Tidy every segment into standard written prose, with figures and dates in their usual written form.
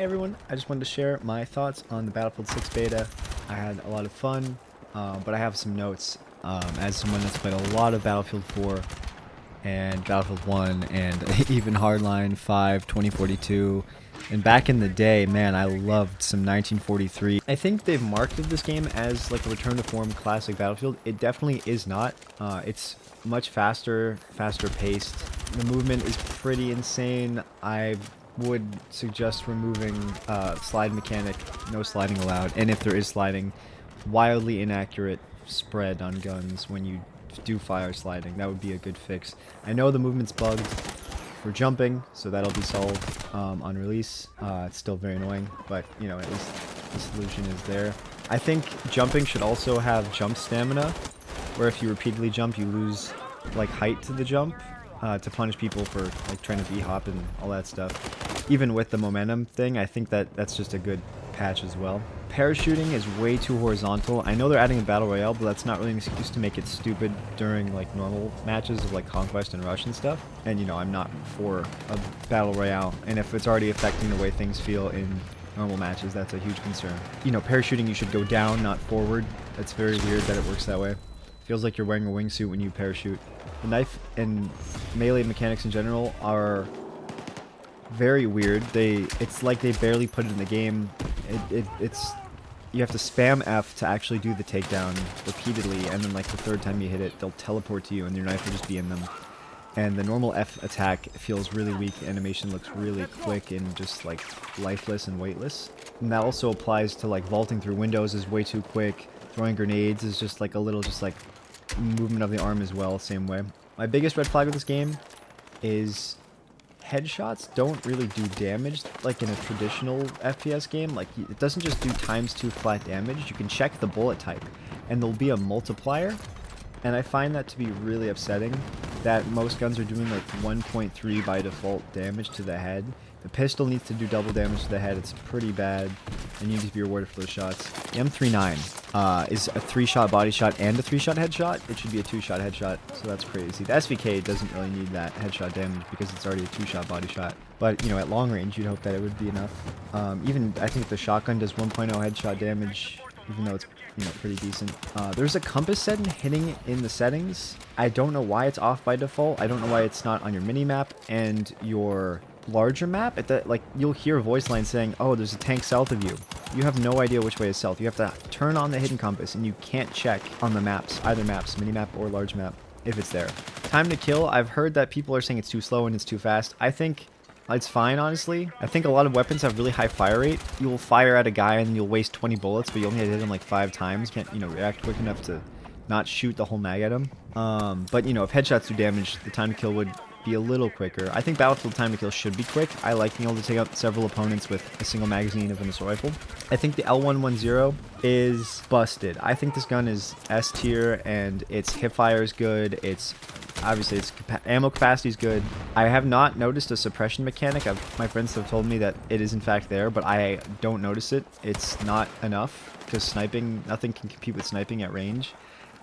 Hey everyone, I just wanted to share my thoughts on the Battlefield 6 beta. I had a lot of fun, but I have some notes as someone that's played a lot of Battlefield 4 and Battlefield 1 and even Hardline 5, 2042. And back in the day, man, I loved some 1943. I think they've marketed this game as like a return to form classic Battlefield. It definitely is not. It's much faster paced. The movement is pretty insane. I would suggest removing slide mechanic, no sliding allowed, and if there is sliding, wildly inaccurate spread on guns when you do fire sliding. That would be a good fix. I know the movement's bugged for jumping, so that'll be solved on release. It's still very annoying, but you know, at least the solution is there. I think jumping should also have jump stamina, where if you repeatedly jump, you lose like height to the jump to punish people for like trying to b-hop and all that stuff. Even with the momentum thing, I think that that's just a good patch as well. Parachuting is way too horizontal. I know they're adding a battle royale, but that's not really an excuse to make it stupid during like normal matches of like Conquest and Rush and stuff. And you know, I'm not for a battle royale, and if it's already affecting the way things feel in normal matches, that's a huge concern. You know, parachuting, you should go down, not forward. That's very weird that it works that way. Feels like you're wearing a wingsuit when you parachute. The knife and melee mechanics in general are very weird. It's like they barely put it in the game. It's you have to spam F to actually do the takedown repeatedly, and then like the third time you hit it, they'll teleport to you and your knife will just be in them. And the normal F attack feels really weak. The animation looks really quick and just like lifeless and weightless. And that also applies to like vaulting through windows is way too quick. Throwing grenades is just like a little just like movement of the arm as well, same way. My biggest red flag with this game is headshots don't really do damage like in a traditional FPS game. Like, it doesn't just do ×2 flat damage. You can check the bullet type and there'll be a multiplier, and I find that to be really upsetting that most guns are doing like 1.3 by default damage to the head. The pistol needs to do double damage to the head. It's pretty bad, and you need to be rewarded for those shots. The M39 is a 3-shot body shot and a 3-shot headshot. It should be a 2-shot headshot, so that's crazy. The SVK doesn't really need that headshot damage because it's already a 2-shot body shot. But, you know, at long range, you'd hope that it would be enough. Even, I think the shotgun does 1.0 headshot damage, even though it's, you know, pretty decent. There's a compass setting hidden in the settings. I don't know why it's off by default. I don't know why it's not on your mini-map and your larger map. Like, you'll hear a voice line saying, oh, there's a tank south of you. You have no idea which way is south. You have to turn on the hidden compass, and you can't check on the maps, either maps, mini-map or large map, if it's there. Time to kill, I've heard that people are saying it's too slow and it's too fast. I think it's fine, honestly. I think a lot of weapons have really high fire rate. You'll fire at a guy and you'll waste 20 bullets, but you only hit him like 5 times. You can't, you know, react quick enough to not shoot the whole mag at him. But, you know, if headshots do damage, the time to kill would be a little quicker. I think Battlefield time to kill should be quick. I like being able to take out several opponents with a single magazine of an assault rifle. I think the L110 is busted. I think this gun is S tier, and its hipfire is good. It's obviously its ammo capacity is good. I have not noticed a suppression mechanic. My friends have told me that it is in fact there, but I don't notice it. It's not enough because sniping, nothing can compete with sniping at range.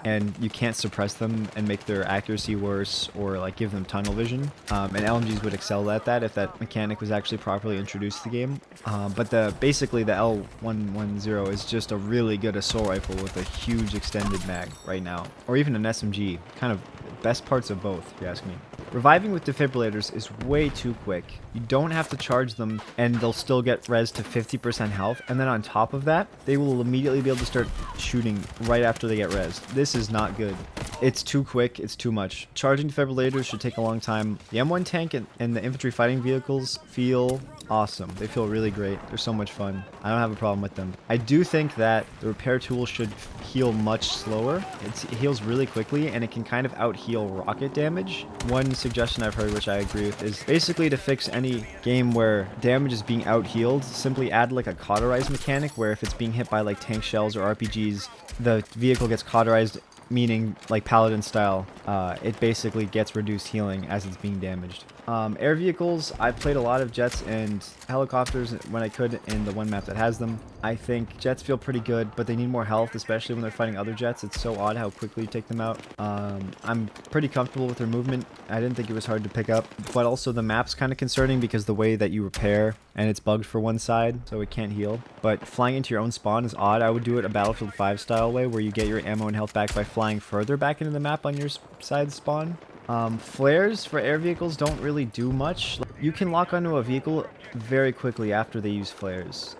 And you can't suppress them and make their accuracy worse or like give them tunnel vision. And LMGs would excel at that if that mechanic was actually properly introduced to the game. But basically the L110 is just a really good assault rifle with a huge extended mag right now. Or even an SMG. Kind of best parts of both, if you ask me. Reviving with defibrillators is way too quick. You don't have to charge them, and they'll still get res to 50% health. And then on top of that, they will immediately be able to start shooting right after they get res. This is not good. It's too quick. It's too much. Charging defibrillators should take a long time. The M1 tank and the infantry fighting vehicles feel awesome. They feel really great. They're so much fun. I don't have a problem with them. I do think that the repair tool should heal much slower. It heals really quickly, and it can kind of out-heal rocket damage. One suggestion I've heard, which I agree with, is basically to fix any game where damage is being out-healed, simply add like a cauterized mechanic where if it's being hit by like tank shells or RPGs, the vehicle gets cauterized, meaning like paladin style. It basically gets reduced healing as it's being damaged. Air vehicles, I played a lot of jets and helicopters when I could in the one map that has them. I think jets feel pretty good, but they need more health, especially when they're fighting other jets. It's so odd how quickly you take them out. I'm pretty comfortable with their movement. I didn't think it was hard to pick up, but also the map's kind of concerning because the way that you repair, and it's bugged for one side, so it can't heal. But flying into your own spawn is odd. I would do it a Battlefield 5 style way, where you get your ammo and health back by flying further back into the map on your side spawn. Flares for air vehicles don't really do much. You can lock onto a vehicle very quickly after they use flares.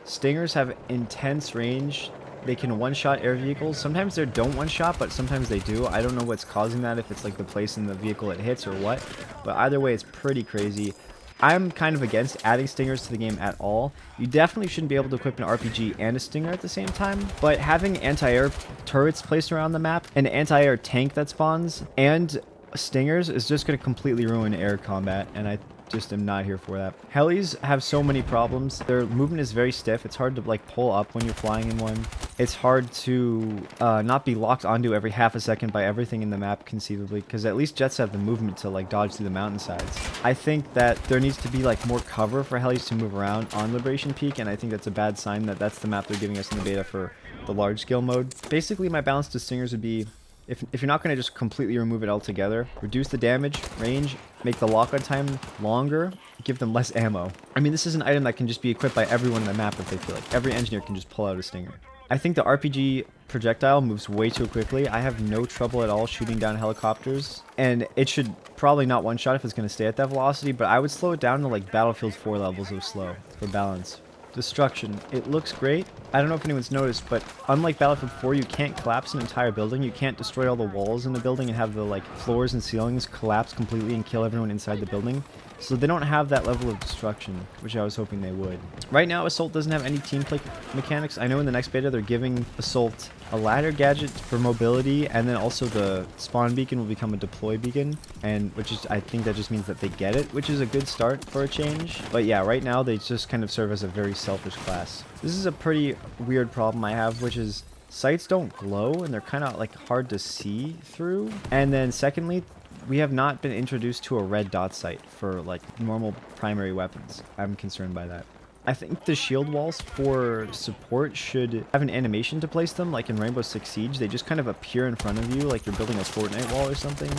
Stingers have intense range. They can one-shot air vehicles. Sometimes they don't one-shot, but sometimes they do. I don't know what's causing that, if it's like the place in the vehicle it hits or what. But either way, it's pretty crazy. I'm kind of against adding stingers to the game at all. You definitely shouldn't be able to equip an RPG and a stinger at the same time, but having anti-air turrets placed around the map, an anti-air tank that spawns, and stingers is just going to completely ruin air combat, and I just am not here for that. Helis have so many problems. Their movement is very stiff. It's hard to like pull up when you're flying in one. It's hard to not be locked onto every half a second by everything in the map conceivably, because at least jets have the movement to like dodge through the mountainsides. I think that there needs to be like more cover for helis to move around on Liberation Peak, and I think that's a bad sign that that's the map they're giving us in the beta for the large scale mode. Basically, my balance to stingers would be, if you're not going to just completely remove it altogether, reduce the damage, range, make the lock-on time longer, give them less ammo. I mean, this is an item that can just be equipped by everyone on the map if they feel like. Every engineer can just pull out a stinger. I think the RPG projectile moves way too quickly. I have no trouble at all shooting down helicopters, and it should probably not one-shot if it's going to stay at that velocity, but I would slow it down to like Battlefield 4 levels of slow for balance. Destruction. It looks great. I don't know if anyone's noticed, but unlike Battlefield 4, you can't collapse an entire building. You can't destroy all the walls in the building and have the like floors and ceilings collapse completely and kill everyone inside the building. So they don't have that level of destruction, which I was hoping they would. Right now, Assault doesn't have any team play mechanics. I know in the next beta they're giving Assault a ladder gadget for mobility, and then also the spawn beacon will become a deploy beacon, and which is, I think that just means that they get it, which is a good start for a change. But yeah, right now they just kind of serve as a very selfish class. This is a pretty weird problem I have, which is sights don't glow and they're kind of like hard to see through. And then secondly, we have not been introduced to a red dot sight for like normal primary weapons. I'm concerned by that. I think the shield walls for support should have an animation to place them, like in Rainbow Six Siege. They just kind of appear in front of you like you're building a Fortnite wall or something.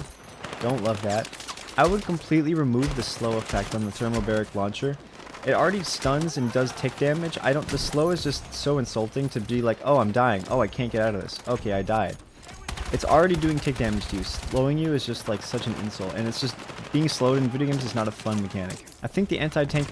Don't love that. I would completely remove the slow effect on the thermobaric launcher. It already stuns and does tick damage. The slow is just so insulting to be like, oh, I'm dying. Oh, I can't get out of this. Okay, I died. It's already doing tick damage to you. Slowing you is just like such an insult, and it's just being slowed in video games is not a fun mechanic. I think the anti-tank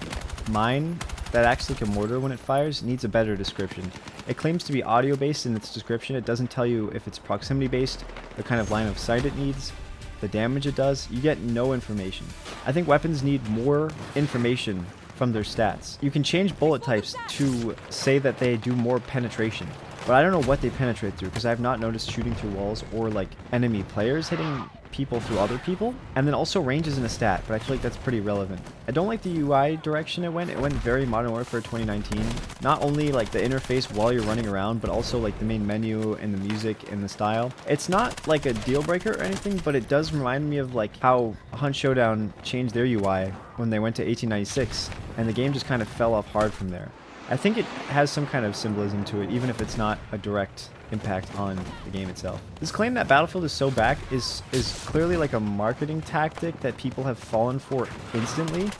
mine that acts like a mortar when it fires needs a better description. It claims to be audio based in its description. It doesn't tell you if it's proximity based, the kind of line of sight it needs, the damage it does. You get no information. I think weapons need more information from their stats. You can change bullet types to say that they do more penetration, but I don't know what they penetrate through, because I have not noticed shooting through walls or like enemy players hitting people through other people. And then also range isn't a stat, but I feel like that's pretty relevant. I don't like the UI direction it went. It went very Modern Warfare 2019. Not only like the interface while you're running around, but also like the main menu and the music and the style. It's not like a deal breaker or anything, but it does remind me of like how Hunt Showdown changed their UI when they went to 1896, and the game just kind of fell off hard from there. I think it has some kind of symbolism to it, even if it's not a direct impact on the game itself. This claim that Battlefield is so back is clearly like a marketing tactic that people have fallen for instantly.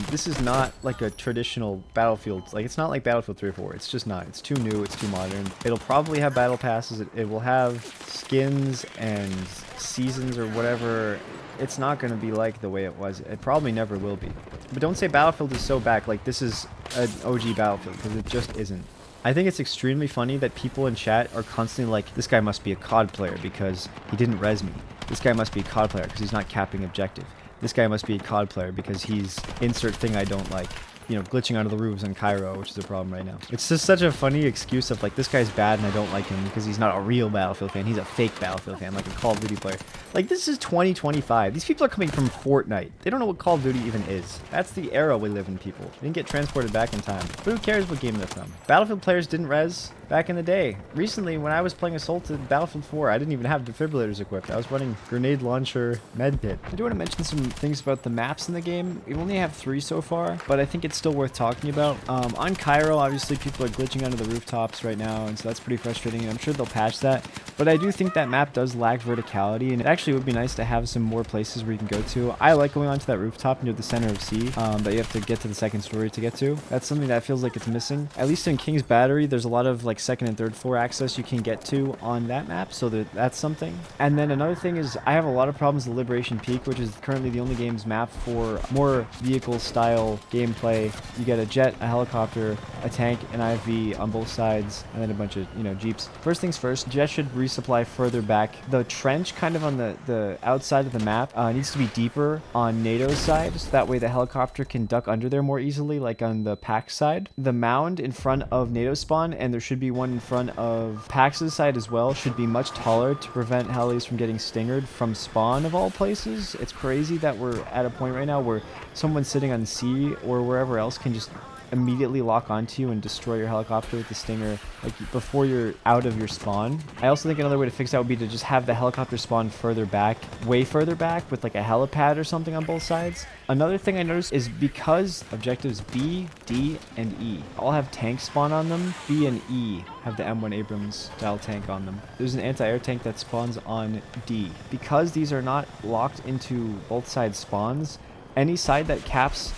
This is not like a traditional Battlefield. Like, it's not like Battlefield 3 or 4. It's just not. It's too new. It's too modern. It'll probably have battle passes. It will have skins and seasons or whatever. It's not going to be like the way it was. It probably never will be. But don't say Battlefield is so back like this is an OG Battlefield, because it just isn't. I think it's extremely funny that people in chat are constantly like, this guy must be a COD player because he didn't res me. This guy must be a COD player because he's not capping objective. This guy must be a COD player because he's insert thing I don't like. You know, glitching out of the roofs on Cairo, which is a problem right now. It's just such a funny excuse of like, this guy's bad and I don't like him because he's not a real Battlefield fan. He's a fake Battlefield fan, like a Call of Duty player. Like, this is 2025. These people are coming from Fortnite. They don't know what Call of Duty even is. That's the era we live in, people. They didn't get transported back in time. But who cares what game they're from? Battlefield players didn't res. back in the day. Recently, when I was playing Assaulted Battlefield 4, I didn't even have defibrillators equipped. I was running grenade launcher medkit. I do want to mention some things about the maps in the game. We only have 3 so far, but I think it's still worth talking about. On Cairo, obviously, people are glitching onto the rooftops right now, and so that's pretty frustrating, and I'm sure they'll patch that. But I do think that map does lack verticality, and it actually would be nice to have some more places where you can go to. I like going onto that rooftop near the center of C that you have to get to the second story to get to. That's something that feels like it's missing. At least in King's Battery, there's a lot of like second and third floor access you can get to on that map, so that's something. And then another thing is I have a lot of problems with Liberation Peak, which is currently the only game's map for more vehicle style gameplay. You get a jet, a helicopter, a tank, an IV on both sides, and then a bunch of, you know, jeeps. First things first, jet should resupply further back. The trench kind of on the outside of the map needs to be deeper on NATO's side, so that way the helicopter can duck under there more easily, like on the PAX side. The mound in front of NATO spawn, and there should be one in front of PAX's side as well, should be much taller to prevent helis from getting stingered from spawn of all places. It's crazy that we're at a point right now where someone sitting on C or wherever else can just immediately lock onto you and destroy your helicopter with the stinger like before you're out of your spawn. I also think another way to fix that would be to just have the helicopter spawn further back, way further back, with like a helipad or something on both sides. Another thing I noticed is because objectives B, D, and E all have tanks spawn on them, B and E have the M1 Abrams style tank on them. There's an anti-air tank that spawns on D. Because these are not locked into both sides spawns, any side that caps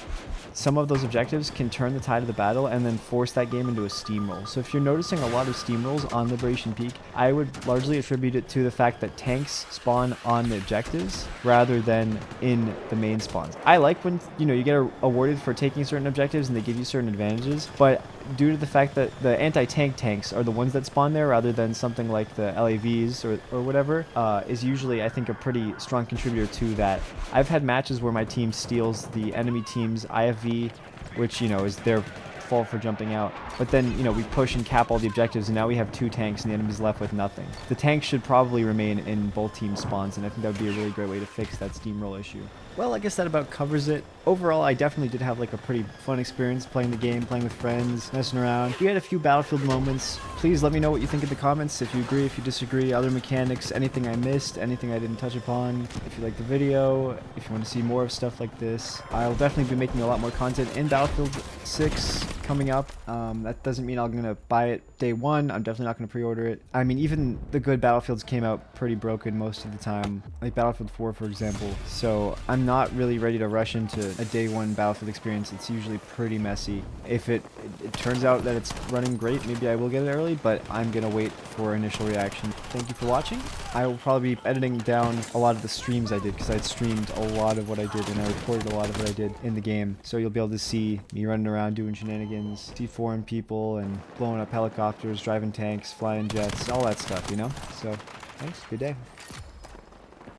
some of those objectives can turn the tide of the battle and then force that game into a steamroll. So if you're noticing a lot of steamrolls on Liberation Peak, I would largely attribute it to the fact that tanks spawn on the objectives rather than in the main spawns. I like when, you know, you get awarded for taking certain objectives and they give you certain advantages, but due to the fact that the anti-tank tanks are the ones that spawn there rather than something like the LAVs or whatever, is usually, I think, a pretty strong contributor to that. I've had matches where my team steals the enemy team's IFV, which, you know, is their fault for jumping out. But then, you know, we push and cap all the objectives, and now we have 2 tanks, and the enemy's left with nothing. The tanks should probably remain in both team spawns, and I think that would be a really great way to fix that steamroll issue. Well, I guess that about covers it. Overall, I definitely did have like a pretty fun experience playing the game, playing with friends, messing around. We had a few Battlefield moments. Please let me know what you think in the comments, if you agree, if you disagree, other mechanics, anything I missed, anything I didn't touch upon. If you like the video, if you want to see more of stuff like this. I'll definitely be making a lot more content in Battlefield 6 coming up. That doesn't mean I'm going to buy it day one. I'm definitely not going to pre-order it. I mean, even the good Battlefields came out pretty broken most of the time, like Battlefield 4, for example. So I'm not really ready to rush into a day one Battlefield experience. It's usually pretty messy. If it turns out that it's running great, maybe I will get it early, but I'm going to wait for initial reaction. Thank you for watching. I will probably be editing down a lot of the streams I did because I streamed a lot of what I did and I recorded a lot of what I did in the game. So you'll be able to see me running around doing shenanigans, see foreign people and blowing up helicopters, driving tanks, flying jets, all that stuff, you know? So thanks, good day.